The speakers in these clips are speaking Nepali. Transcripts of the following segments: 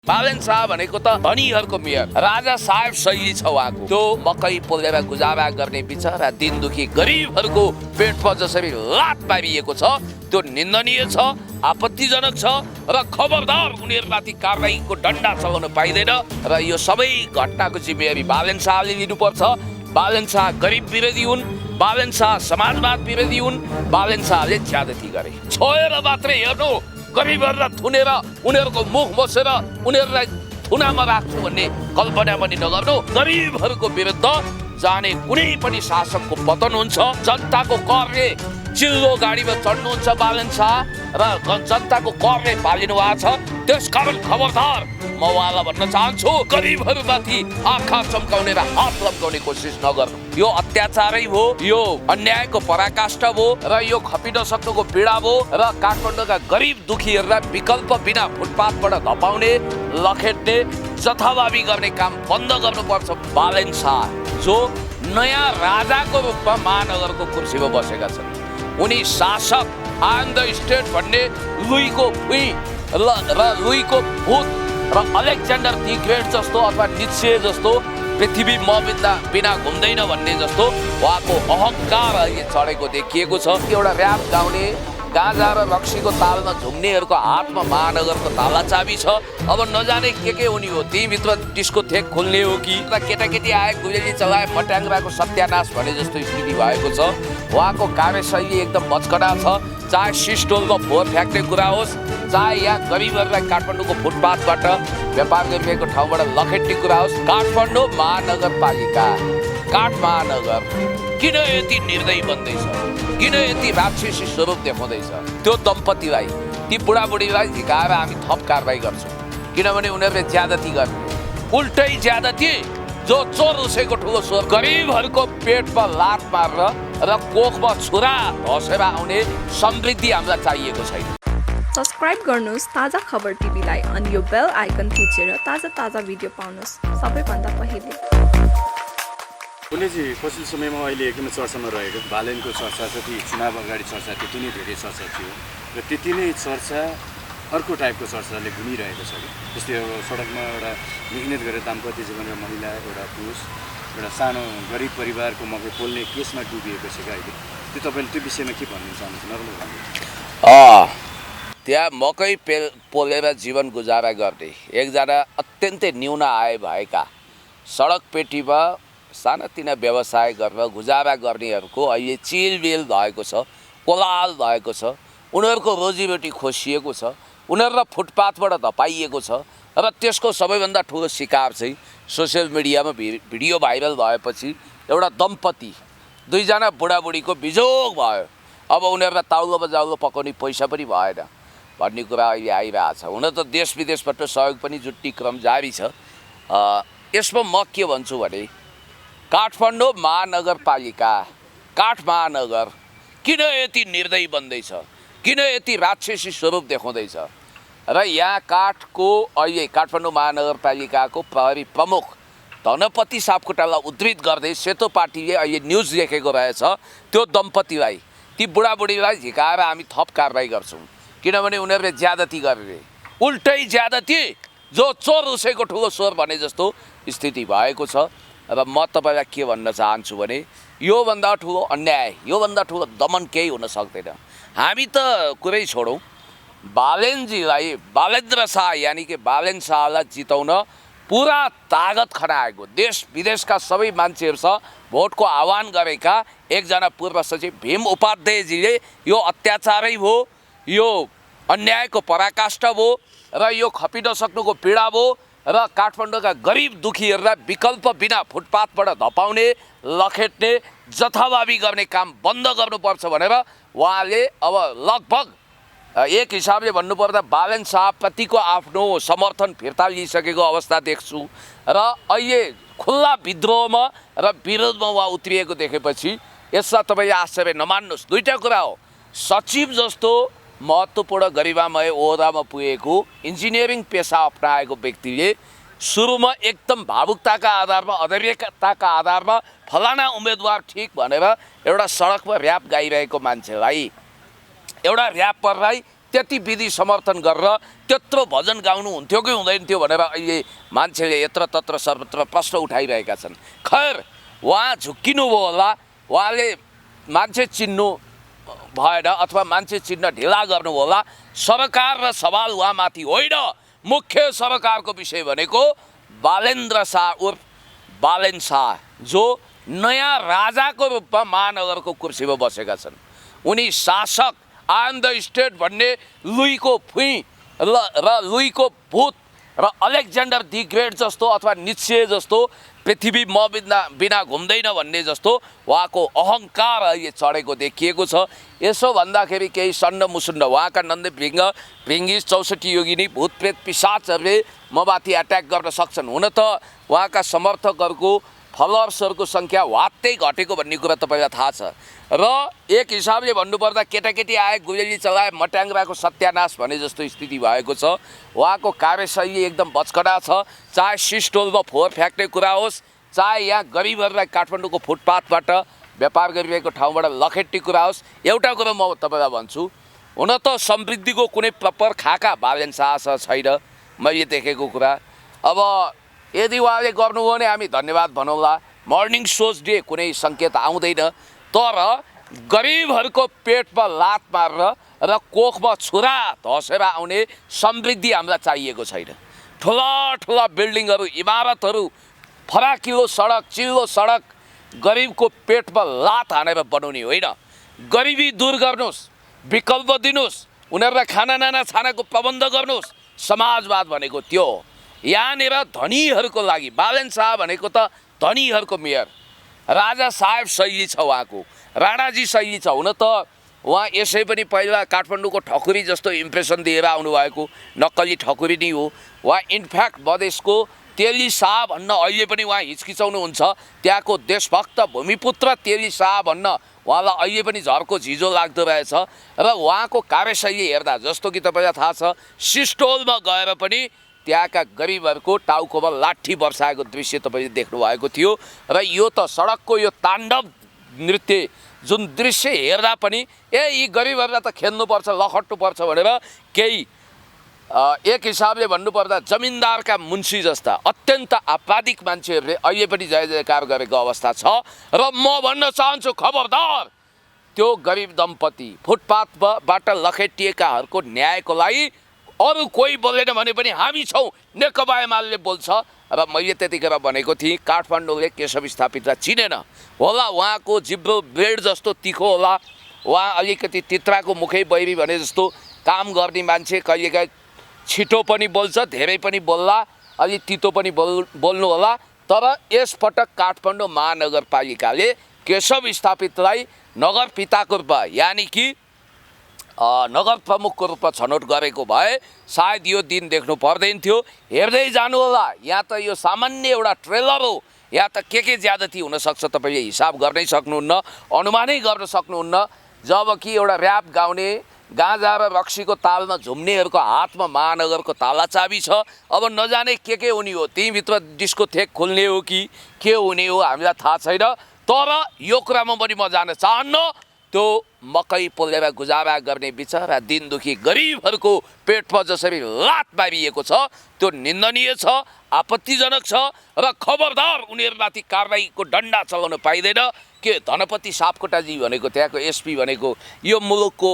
बालन शाह भनेको त धनीहरूको मेयर राजा साहेब शैली छ उहाँको। त्यो मकै पोलेर गुजारा गर्ने बिचरा दिन दुखी गरिबहरूको पेटमा जसरी लात पारिएको छ त्यो निन्दनीय छ, आपत्तिजनक छ र खबरदार उनीहरूमाथि कारबाहीको डन्डा चलाउन पाइँदैन र यो सबै घटनाको जिम्मेवारी बालन शाहले लिनुपर्छ। बालन शाह गरिब विरोधी हुन्, बालन शाह समाजवाद विरोधी हुन्, बालन शाहले ज्यादती गरे। छोएर मात्रै हेर्नु, गरिबहरूलाई थुनेर उनीहरूको मुख मोसेर उनीहरूलाई थुनामा राख्छु भन्ने कल्पना पनि नगर्नु। गरिबहरूको विरुद्ध जाने कुनै पनि शासकको पतन हुन्छ। जनताको करले चिल्लो गाडीमा चढ्नुहुन्छ बालन शाह र जनताको करले पालिनु भएको छ। त्यसकारण खबरदार, म उहाँलाई भन्न चाहन्छु, गरिबहरूमाथि आँखा चम्काउने र हात लम्काउने कोसिस नगर्नु। यो अत्याचारै हो, यो अन्यायको पराकाष्ठा हो र यो खपिन सक्नुको पीडा हो र काठमाडौँका गरिब दुखीहरूलाई विकल्प बिना फुटपाथबाट धपाउने, लखेट्ने, जथाभावी गर्ने काम बन्द गर्नुपर्छ। बालन शाह जो नयाँ राजाको रूपमा महानगरको कुर्सीमा बसेका छन्, उनी शासक आन द स्टेट भन्ने लुईको भुइँ र लुईको भूत र अलेक्जेन्डर दि ग्रेट जस्तो अथवा नित्से जस्तो पृथ्वी म बिना घुम्दैन भन्ने जस्तो उहाँको अहङ्कार अहिले चढेको देखिएको छ। एउटा र्याप गाउने, गाँजा र रक्सीको तालमा झुम्नेहरूको हातमा महानगरको ताला चाबी छ। अब नजाने के हुने हो, त्यहीँभित्र डिस्को थेक खोल्ने हो कि केटाकेटी आए गुलेली चलाए मट्याङ्ग्राको सत्यानाश भने जस्तो स्थिति भएको छ। उहाँको कार्यशैली एकदम बचकडा छ। चाहे सिस्टोलमा फोहोर फ्याँक्ने कुरा होस्, चाहे यहाँ गरिबहरूलाई काठमाडौँको फुटपाथबाट व्यापार गरिरहेको ठाउँबाट लखेट्ने कुरा होस्, काठमाडौँ महानगरपालिका, काठ महानगर किन यति निर्दयी बन्दैछ, किन यति राक्षसी स्वरूप देखाउँदैछ? त्यो दम्पतिलाई, ती बुढाबुढीलाई झिकाएर हामी थप कारबाही गर्छौँ, किनभने उनीहरूले ज्यादती गर्ने। उल्टै ज्यादती, जो चोर उसैको ठुलो स्वर। गरिबहरूको पेटमा लात मारेर र कोखमा छुरा धसेर आउने समृद्धि हामीलाई चाहिएको छैन। सब्सक्राइब गर्नुहोस् ताजा खबर टिभीलाई अनि यो बेल आइकन थिचेर ताजा भिडियो पाउनुहोस् सबैभन्दा पहिले। पुण्यजी, पछिल्लो समयमा अहिले एकदमै चर्चामा रहेको बालनको चर्चा जति चुनाव अगाडि चर्चा त्यति नै धेरै चर्चा थियो र त्यति नै चर्चा अर्को टाइपको चर्चाले घुमिरहेको छ। जस्तै अब सडकमा एउटा मिहिनेत गरेर दाम्पत्य जीवन र महिला, एउटा पुरुष, एउटा सानो गरिब परिवारको मकै पोल्ने केसमा डुबिएको छ क्या अहिले। त्यो तपाईँले त्यो विषयमा के भन्न चाहनुहुन्छ? नर्मल त्यहाँ मकै पोलेर जीवन गुजारा गर्ने एकजना अत्यन्तै न्यून आय भएका सडक पेटीमा सानातिना व्यवसाय गरेर गुजारा गर्नेहरूको अहिले चिलबिल भएको छ, कोलाहल भएको छ। उनीहरूको रोजीरोटी खोसिएको छ, उनीहरूलाई फुटपाथबाट धपाइएको छ र त्यसको सबैभन्दा ठुलो शिकार चाहिँ सोसियल मिडियामा भिडियो भाइरल भएपछि एउटा दम्पति, दुईजना बुढाबुढीको बिजोग भयो। अब उनीहरूलाई ताउलो बजाउलो पकाउने पैसा पनि भएन भन्ने कुरा अहिले आइरहेको छ। हुन त देश विदेशबाट सहयोग पनि जुट्ने क्रम जारी छ। यसमा म के भन्छु भने, काठमाडौँ महानगरपालिका, काठ महानगर किन यति निर्दयी बन्दैछ, किन यति राक्षसी स्वरूप देखाउँदैछ? र यहाँ काठको अहिले काठमाडौँ महानगरपालिकाको प्रहरी प्रमुख धनपति सापकोटालाई उद्धृत गर्दै सेतो पार्टीले अहिले न्युज लेखेको रहेछ। त्यो दम्पतिलाई, ती बुढाबुढीलाई झिकाएर हामी थप कारबाही गर्छौँ, किनभने उनीहरूले ज्यादती गरे। उल्टै ज्यादती, जो चोर उसैको ठुलो स्वर भने जस्तो स्थिति भएको छ। र म तपाईँलाई के भन्न चाहन्छु भने, योभन्दा ठुलो अन्याय, योभन्दा ठुलो दमन केही हुन सक्दैन। हामी त कुरै छोडौँ, बालेनजीलाई, बालेन्द्र शाह यानि कि बालन शाहलाई जिताउन पुरा तागत खनाएको देश विदेशका सबै मान्छेहरूसँग भोटको आह्वान गरेका एकजना पूर्व सचिव भीम उपाध्यायजीले यो अत्याचारै हो, यो अन्यायको पराकाष्ठा हो र यो खपिन सक्नुको पीडा हो र काठमाडौँका गरिब दुखीहरूलाई विकल्प बिना फुटपाथबाट धपाउने, लखेट्ने, जथाभावी गर्ने काम बन्द गर्नुपर्छ भनेर उहाँले अब लगभग एक हिसाबले भन्नुपर्दा बालन शाहप्रतिको आफ्नो समर्थन फिर्ता लिइसकेको अवस्था देख्छु र अहिले खुल्ला विद्रोहमा र विरोधमा उहाँ उत्रिएको देखेपछि यसलाई तपाईँ आश्चर्य नमान्नुहोस्। दुईवटा कुरा हो, सचिव जस्तो महत्त्वपूर्ण गरिमामय ओहदामा पुगेको इन्जिनियरिङ पेसा अपनाएको व्यक्तिले सुरुमा एकदम भावुकताका आधारमा, अधैर्यताका आधारमा फलाना उम्मेदवार ठिक भनेर एउटा सडकमा र्याप गाइरहेको मान्छेलाई, एउटा र्यापरलाई त्यति विधि समर्थन गरेर त्यत्रो भजन गाउनु हुन्थ्यो कि हुँदैन थियो भनेर अहिले मान्छेले यत्र तत्र सर्वत्र प्रश्न उठाइरहेका छन्। खैर उहाँ झुक्किनु भयो होला, उहाँले मान्छे चिन्नु भएन अथवा मान्छे चिन्न ढिला गर्नु होला। सरकार र सवाल उहाँमाथि होइन, मुख्य सरकारको विषय भनेको बालेन्द्र शाह उर्फ बालेन शाह जो नयाँ राजाको रूपमा महानगरको कुर्सीमा बसेका छन्। उनी शासक आइ एम द स्टेट भन्ने लुईको फुई र लुईको भूत र अलेक्जेन्डर दि ग्रेट जस्तो अथवा नित्से जस्तो पृथ्वी म बिना घुम्दैन भन्ने जस्तो उहाँको अहङ्कार अहिले चढेको देखिएको छ। यसो भन्दाखेरि केही सन्न मुसुन्न उहाँका नन्द भृङ्गिस 64 योगिनी भूत प्रेत पिशाचहरूले ममाथि एट्याक गर्न सक्छन्। हुन त उहाँका समर्थकहरूको फलोवर्सहरूको सङ्ख्या वात्तै घटेको भन्ने कुरा तपाईँलाई थाहा छ। र एक हिसाबले भन्नुपर्दा केटाकेटी आए गुलेली चलाए मट्याङ्ग्राको सत्यानाश भने जस्तो स्थिति भएको छ। उहाँको कार्यशैली एकदम बचकडा छ। चाहे सिस्टोलमा फोहोर फ्याँक्ने कुरा होस्, चाहे यहाँ गरिबहरूलाई काठमाडौँको फुटपाथबाट व्यापार गरिरहेको ठाउँबाट लखेट्ने कुरा होस्, एउटा कुरा म तपाईँलाई भन्छु, हुन त समृद्धिको कुनै प्रपर खाका बालेन शाह छैन मैले देखेको कुरा। अब यदि उहाँले गर्नुभयो भने हामी धन्यवाद भनौँला। मर्निङ सोज डे कुनै सङ्केत आउँदैन, तर गरिबहरूको पेटमा लात मारेर र कोखमा छुरा धसेर आउने समृद्धि हामीलाई चाहिएको छैन। ठुला ठुला बिल्डिङहरू, इमारतहरू, फराकिलो सडक, चिल्लो सडक गरिबको पेटमा लात हानेर बनाउने होइन। गरिबी दूर गर्नुहोस्, विकल्प दिनुहोस्, उनीहरूलाई खाना नाना छानाको प्रबन्ध गर्नुहोस्। समाजवाद भनेको त्यो हो। यहाँनिर धनीहरूको लागि बालेन शाह भनेको त धनीहरूको मेयर, राजा साहेब शैली छ उहाँको, राणाजी शैली छ। हुन त उहाँ यसै पनि पहिला काठमाडौँको ठकुरी जस्तो इम्प्रेसन दिएर आउनुभएको नक्कली ठकुरी नै हो। उहाँ इन्फ्याक्ट मधेसको तेली शाह भन्न अहिले पनि उहाँ हिचकिचाउनुहुन्छ। त्यहाँको देशभक्त भूमिपुत्र तेली शाह भन्न उहाँलाई अहिले पनि झर्को झिजो लाग्दो रहेछ। र उहाँको कार्यशैली हेर्दा जस्तो कि तपाईँलाई थाहा छ, सिस्टोलमा गएर पनि त्यहाँका गरिबहरूको टाउकोमा लाठी बर्साएको दृश्य तपाईँले देख्नुभएको थियो। र यो त सडकको यो ताण्डव नृत्य जुन दृश्य हेर्दा पनि यी गरिबहरूलाई त खेल्नुपर्छ, लखट्नुपर्छ भनेर केही एक हिसाबले भन्नुपर्दा जमिनदारका मुन्सी जस्ता अत्यन्त आपराधिक मान्छेहरूले अहिले पनि जय जयकार गरेको अवस्था छ। र म भन्न चाहन्छु, खबरदार त्यो गरिब दम्पति फुटपाथबाट लखेटिएकाहरूको न्यायको लागि अरू कोही बोलेन भने पनि हामी छौँ, नेकपा एमाले बोल्छ। र मैले त्यतिखेर भनेको थिएँ काठमाडौँले केशव स्थापितलाई चिनेन होला, उहाँको जिब्रो ब्लेड जस्तो तिखो होला, उहाँ अलिकति तित्राको मुखै बैरी भने जस्तो काम गर्ने मान्छे, कहिलेकाहीँ छिटो पनि बोल्छ, धेरै पनि बोल्ला, अलिक तितो पनि बोल्नु होला। तर यसपटक काठमाडौँ महानगरपालिकाले केशव स्थापितलाई नगर पिताको रूपमा यानि कि नगर प्रमुखको रूपमा छनौट गरेको भए सायद यो दिन देख्नु पर्दैन थियो। हेर्दै जानु होला, यहाँ त यो सामान्य एउटा ट्रेलर हो, यहाँ त के ज्यादती हुनसक्छ तपाईँले हिसाब गर्नै सक्नुहुन्न, अनुमानै गर्न सक्नुहुन्न। जब कि एउटा ऱ्याप गाउने, गाँजा र रक्सीको तालमा झुम्नेहरूको हातमा महानगरको ताला चाबी छ। अब नजाने के हुने हो, त्यहीँभित्र डिस्को थेक खुल्ने हो कि के हुने हो हामीलाई थाहा छैन। तर यो कुरामा पनि म जान चाहन्न, त्यो मकै पोलेर गुजारा गर्ने बिचरा दिन दुखी गरिबहरूको पेटमा जसरी लात मारिएको छ त्यो निन्दनीय छ, आपत्तिजनक छ। र खबरदार उनीहरूमाथि कारबाहीको डन्डा चलाउन पाइँदैन। के धनपति सापकोटाजी भनेको, त्यहाँको एसपी भनेको यो मुलुकको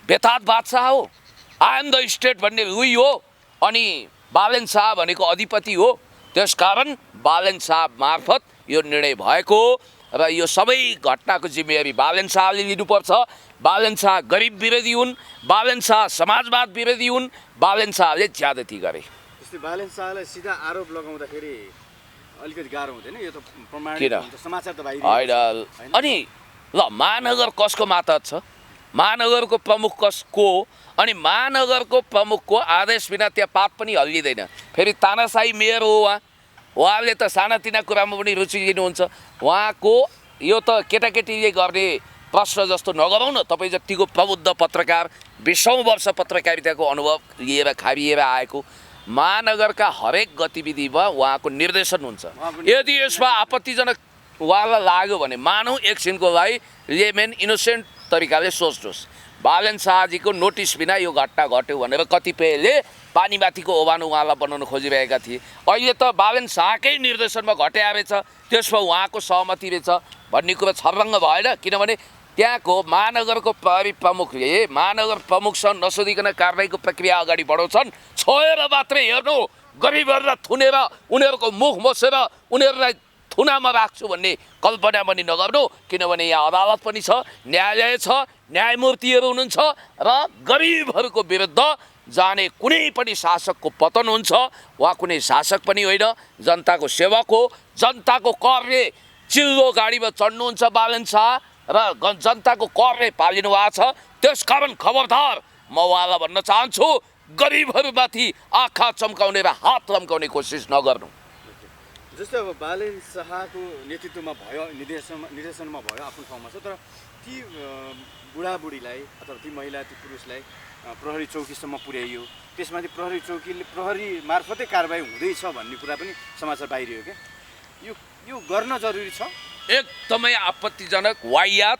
बेताज बादशाह हो, आई एम द स्टेट भन्ने लुई हो, अनि बालेन शाह भनेको अधिपति हो। त्यसकारण बालेन शाह मार्फत यो निर्णय भएको र यो सबै घटनाको जिम्मेवारी बालेन शाहले लिनुपर्छ। बालेन शाह गरिब विरोधी हुन्, बालेन शाह समाजवाद विरोधी हुन्, बालेन शाहले ज्यादती गरे। जस्तै बालेन शाहलाई सिधा आरोप लगाउँदाखेरि अलिकति गाह्रो हुँदैन? यो त प्रमाणित हुन्छ, समाचार त बाहिर होइन। अनि ल महानगर कसको मातहत छ? महानगरको प्रमुख कसको? अनि महानगरको प्रमुखको आदेश बिना त्यहाँ पात पनि हल्लिँदैन। फेरि तानाशाही मेयर हो उहाँले त सानातिना कुरामा पनि रुचि लिनुहुन्छ। उहाँको यो त केटाकेटीले गर्ने प्रश्न जस्तो नगरौँ न। तपाईँ जतिको प्रबुद्ध पत्रकार, 20औं वर्ष पत्रकारिताको अनुभव लिएर खारिएर आएको, महानगरका हरेक गतिविधिमा उहाँको निर्देशन हुन्छ। यदि यसमा आपत्तिजनक उहाँलाई लाग्यो भने मानौँ एकछिनको लागि लेमेन इनोसेन्ट तरिकाले सोच्नुहोस्, बालन शाहजीको नोटिस बिना यो घटना घट्यो भनेर कतिपयले पानीमाथिको ओभानो उहाँलाई बनाउन खोजिरहेका थिए। अहिले त बालन शाहकै निर्देशनमा घट्या रहेछ, त्यसमा उहाँको सहमति रहेछ भन्ने कुरो छर्लङ्ग भएन। किनभने त्यहाँको महानगरको प्रहरी प्रमुखले महानगर प्रमुखसँग नसोधिकन कारबाहीको प्रक्रिया अगाडि बढाउँछन्। छोएर मात्रै हेर्नु, गरिबहरूलाई थुनेर उनीहरूको मुख मोसेर उनीहरूलाई थुनामा राख्छु भन्ने कल्पना पनि नगर्नु। किनभने यहाँ अदालत पनि छ, न्यायालय छ, न्यायमूर्तिहरू हुनुहुन्छ र गरिबहरूको विरुद्ध जाने कुनै पनि शासकको पतन हुन्छ। वा कुनै शासक पनि होइन, जनताको सेवक हो। जनताको करले चिल्लो गाडीमा चढ्नुहुन्छ बालन शाह र जनताको करले पालिनु भएको छ। त्यसकारण खबरदार, म उहाँलाई भन्न चाहन्छु, गरिबहरूमाथि आँखा चम्काउने र हात लम्काउने कोसिस नगर्नु। जस्तै अब बालन शाहको नेतृत्वमा भयो, निर्देशनमा भयो, आफ्नो ठाउँमा छ, तर ती बुढाबुढीलाई अथवा ती महिला ती पुरुषलाई प्रहरी चौकीसम्म पुर्याइयो, त्यसमाथि प्रहरी मार्फतै कारबाही हुँदैछ भन्ने कुरा पनि समाचार बाहिरियो क्या। यो गर्न जरुरी छ? एकदमै आपत्तिजनक वाहियात।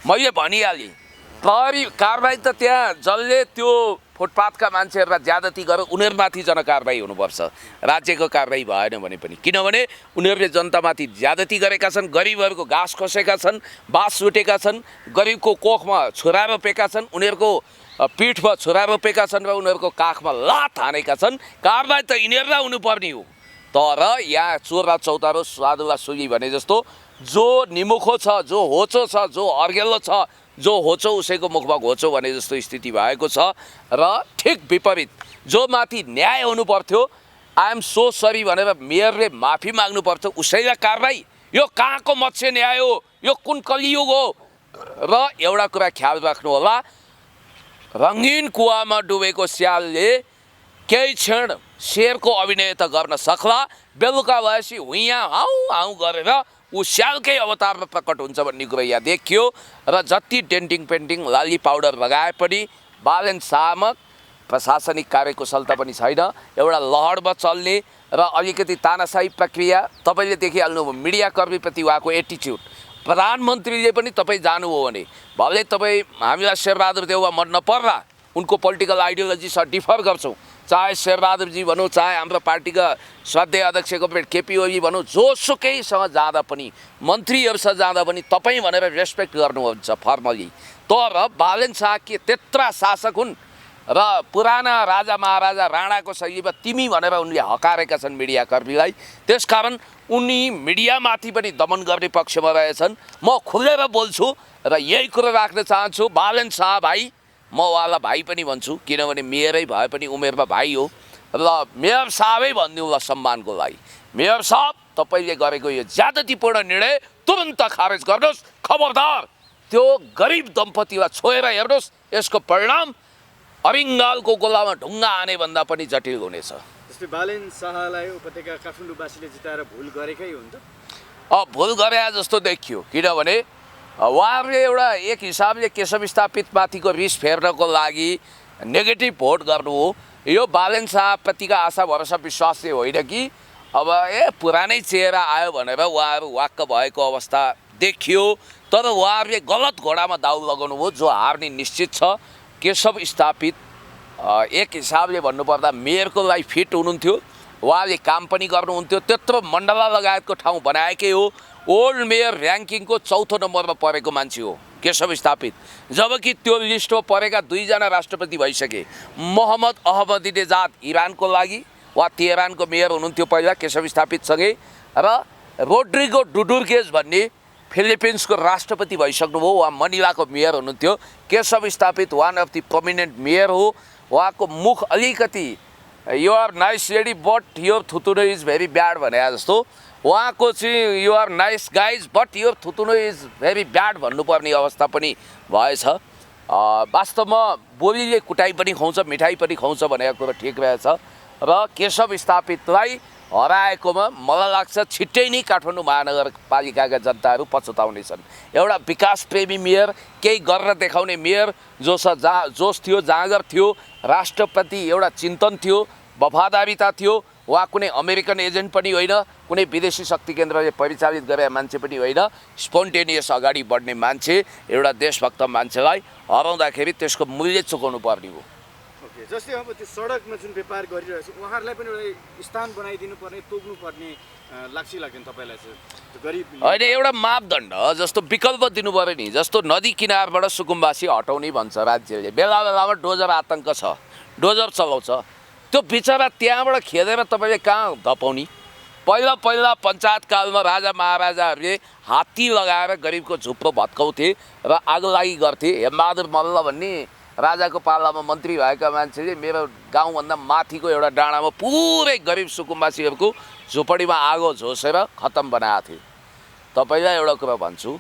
मैले भनिहालेँ, प्रहरी कारबाही त त्यहाँ जसले त्यो फुटपाथका मान्छेहरूलाई ज्यादती गर्यो उनीहरूमाथि जनकारबाही हुनुपर्छ, राज्यको कारबाही भएन भने पनि। किनभने उनीहरूले जनतामाथि ज्यादती गरेका छन्, गरिबहरूको घाँस खोसेका छन्, बाँस सुटेका छन्, गरिबको कोखमा छुरा रोपेका छन्, उनीहरूको पिठमा छुरा रोपेका छन् र उनीहरूको काखमा लात हानेका छन्। कारबाही त यिनीहरूलाई हुनुपर्ने हो। तर यहाँ चोर र चौतारो साधु वा सुगी भने जस्तो जो निमुखो छ, जो होचो छ, जो अर्गेलो छ, जो होचो उसैको मुखमा घोचो भने जस्तो स्थिति भएको छ। र ठिक विपरीत, जो माथि न्याय हुनु पर्थ्यो, आई एम सो सरी भनेर मेयरले माफी माग्नु पर्थ्यो, उसैलाई कारबाही। यो कहाँको मत्स्य न्याय हो? यो कुन कलियुग हो? र एउटा कुरा ख्याल राख्नु होला, रङ्गीन कुवामा डुबेको स्यालले केही क्षण शेरको अभिनय त गर्न सक्ला, बेलुका भएपछि हुइया हाउ हाउ गरेर ऊ स्यालकै अवतारमा प्रकट हुन्छ भन्ने कुरो यहाँ देखियो। र जति डेन्टिङ पेन्टिङ लाली पाउडर लगाए पनि बालन शाहमा प्रशासनिक कार्यकुशलता पनि छैन। एउटा लहरमा चल्ने र अलिकति तानाशाही प्रक्रिया तपाईँले देखिहाल्नुभयो। मिडियाकर्मीप्रति उहाँको एटिच्युड, प्रधानमन्त्रीले पनि तपाईँ जानुभयो भने भले तपाईँ हामीलाई शेरबहादुर देउवा मन नपर्ला, उनको पोलिटिकल आइडियोलोजीसँग डिफर गर्छौँ, चाहे शेरबहादुरजी भनौँ, चाहे हाम्रो पार्टीका श्रद्धेय अध्यक्ष कमरेड केपी ओली भनौँ, जोसुकैसँग जाँदा पनि, मन्त्रीहरूसँग जाँदा पनि तपाईँ भनेर रेस्पेक्ट गर्नुहुन्छ फर्मली। तर बालन शाह के त्यत्रा शासक हुन् र पुराना राजा महाराजा राणाको शैलीमा तिमी भनेर उनले हकारेका छन् मिडियाकर्मीलाई। त्यसकारण उनी मिडियामाथि पनि दमन गर्ने पक्षमा रहेछन्। म खुलेर बोल्छु र यही कुरो राख्न चाहन्छु, बालन शाह भाइ, म उहाँलाई भाइ पनि भन्छु, किनभने मेयरै भए पनि उमेरमा भाइ हो। र मेयर साहबै भनिदिउँ ल सम्मानको लागि, मेयर साहब तपाईँले गरेको यो ज्यादतीपूर्ण निर्णय तुरन्त खारेज गर्नुहोस्। खबरदार, त्यो गरिब दम्पतिलाई छोएर हेर्नुहोस्, यसको परिणाम अरिङ्गालको गोलामा ढुङ्गा हाने भन्दा पनि जटिल हुनेछ। जस्तै बालन शाहलाई उपत्यका काठमाडौँवासीले जिताएर भुल गरेकै हो नि त? भुल गरे जस्तो देखियो। किनभने उहाँहरूले एउटा एक हिसाबले केशव स्थापितमाथिको रिस फेर्नको लागि नेगेटिभ भोट गर्नु हो। यो बालन शाहप्रतिका आशा भरोसा विश्वास चाहिँ होइन कि अब पुरानै चेहरा आयो भनेर उहाँहरू वाक्क भएको अवस्था देखियो। तर उहाँहरूले गलत घोडामा दाउ लगाउनु हो, जो हार्ने निश्चित छ। केशव स्थापित एक हिसाबले भन्नुपर्दा मेयरको लागि फिट हुनुहुन्थ्यो, उहाँले काम पनि गर्नुहुन्थ्यो, त्यत्रो मण्डला लगायतको ठाउँ बनाएकै हो। ओल्ड मेयर ऱ्याङ्किङको 4औं नम्बरमा परेको मान्छे हो केशव स्थापित, जबकि त्यो लिस्टमा परेका 2 जना राष्ट्रपति भइसके। मोहम्मद अहमदिनेजाद इरानको लागि, वा तेहरानको मेयर हुनुहुन्थ्यो पहिला केशव स्थापितसँगै, र रोड्रिगो डुडुर्गेज भन्ने फिलिपिन्सको राष्ट्रपति भइसक्नुभयो, उहाँ मनिलाको मेयर हुनुहुन्थ्यो। Keshav Sthapit one of the prominent mayor हो। उहाँको मुख अलिकति you are nice lady but your थुतुनो इज भेरी ब्याड भने जस्तो, उहाँको चाहिँ you are nice guys but your थुतुनो इज भेरी ब्याड भन्नुपर्ने अवस्था पनि भएछ। वास्तवमा बोलीले कुटाइ पनि खुवाउँछ, मिठाई पनि खुवाउँछ भनेको कुरो ठिक रहेछ। र केशव स्थापितलाई हराएकोमा मलाई लाग्छ छिट्टै नै काठमाडौँ महानगरपालिकाका जनताहरू पछुताउनेछन्। एउटा विकास प्रेमी मेयर, केही गरेर देखाउने मेयर, जोस थियो, जाँगर थियो, राष्ट्रप्रति एउटा चिन्तन थियो, वफादारिता थियो, उहाँ कुनै अमेरिकन एजेन्ट पनि होइन, कुनै विदेशी शक्ति केन्द्रले परिचालित गरेका मान्छे पनि होइन। स्पोन्टेनियस अगाडि बढ्ने मान्छे, एउटा देशभक्त मान्छेलाई हराउँदाखेरि त्यसको मूल्य चुकाउनु पर्ने हो। ओके, जस्तै अब त्यो सडकमा जुन व्यापार गरिरहेको छ उहाँहरूलाई पनि एउटा स्थान बनाइदिनु पर्ने, तोक्नु पर्ने लाग्दैन तपाईँलाई चाहिँ? त्यो गरिब होइन, एउटा मापदण्ड जस्तो विकल्प दिनु पऱ्यो नि। जस्तो नदी किनारबाट सुकुम्बासी हटाउने भन्छ राज्यले, बेला बेलामा डोजर आतङ्क छ, डोजर चलाउँछ, त्यो बिचरा त्यहाँबाट खेदेर तपाईँले कहाँ धपाउने? पहिला पहिला पञ्चायतकालमा राजा महाराजाहरूले हात्ती लगाएर गरिबको झुप्रो भत्काउँथे र आगोलागी गर्थे। हेमबहादुर मल्ल भन्ने राजाको पालामा मन्त्री भएका मान्छेले मेरो गाउँभन्दा माथिको एउटा डाँडामा पुरै गरिब सुकुम्बासीहरूको झुपडीमा आगो झोसेर खत्तम बनाएको थिए। तपाईँलाई एउटा कुरा भन्छु,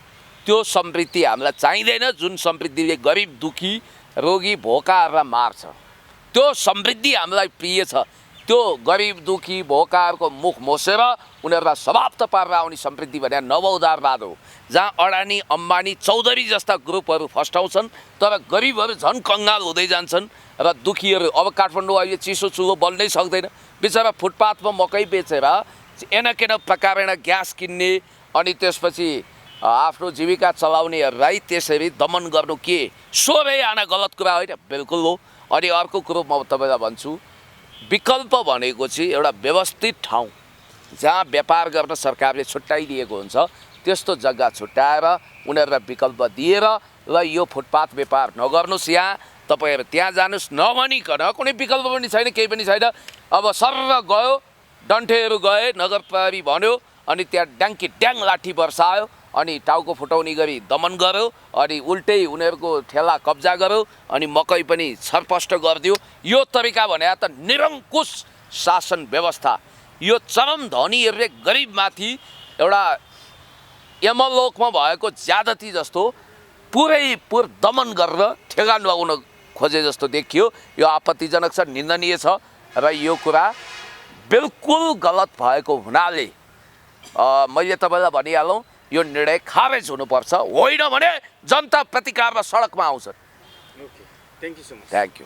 त्यो समृद्धि हामीलाई चाहिँदैन जुन समृद्धिले गरिब दुखी रोगी भोकाहरूलाई मार्छ। त्यो समृद्धि हामीलाई प्रिय छ। त्यो गरिब दुखी भोकाहरूको मुख मोसेर उनीहरूलाई समाप्त पारेर आउने समृद्धि भने नवउदारवाद हो, जहाँ अडानी अम्बानी चौधरी जस्ता ग्रुपहरू फस्टाउँछन् तर गरिबहरू झन् कङ्गाल हुँदै जान्छन् र दुखीहरू। अब काठमाडौँ अहिले चिसो चुलो बल्नै सक्दैन, बिचरा फुटपाथमा मकै बेचेर एनकेन प्रकारेण ग्यास किन्ने अनि त्यसपछि आफ्नो जीविका चलाउनेहरूलाई त्यसरी दमन गर्नु के सोभै आना गलत कुरा होइन? बिल्कुल हो। अनि अर्को कुरो म तपाईँलाई भन्छु, विकल्प भनेको चाहिँ एउटा व्यवस्थित ठाउँ जहाँ व्यापार गर्न सरकारले छुट्याइदिएको हुन्छ, त्यस्तो जग्गा छुट्याएर उनीहरूलाई विकल्प दिएर ल यो फुटपाथ व्यापार नगर्नुहोस्, यहाँ तपाईँहरू त्यहाँ जानुहोस् नभनिकन कुनै विकल्प पनि छैन, केही पनि छैन। अब सर्र गयो, डन्ठेहरू गए, नगर प्रहरी भन्यो, अनि त्यहाँ ड्याङ्की ड्याङ लाठी बर्सायो, अनि टाउको फुटाउने गरी दमन गर्यो, अनि उल्टै उनीहरूको ठेला कब्जा गर्यो, अनि मकै पनि छरपष्ट गरिदियो। यो तरिका भने त निरङ्कुश शासन व्यवस्था। यो चरम धनीहरूले गरिबमाथि एउटा यमलोकमा भएको ज्यादती जस्तो पुर दमन गरेर ठेगान लगाउन खोजे जस्तो देखियो। यो आपत्तिजनक छ, निन्दनीय छ र यो कुरा बिल्कुल गलत भएको हुनाले मैले तपाईँलाई भनिहालौँ, यो निर्णय खारेज हुनुपर्छ, होइन भने जनता प्रतिकारमा सडकमा आउँछन्। Okay, thank you so much. Thank you.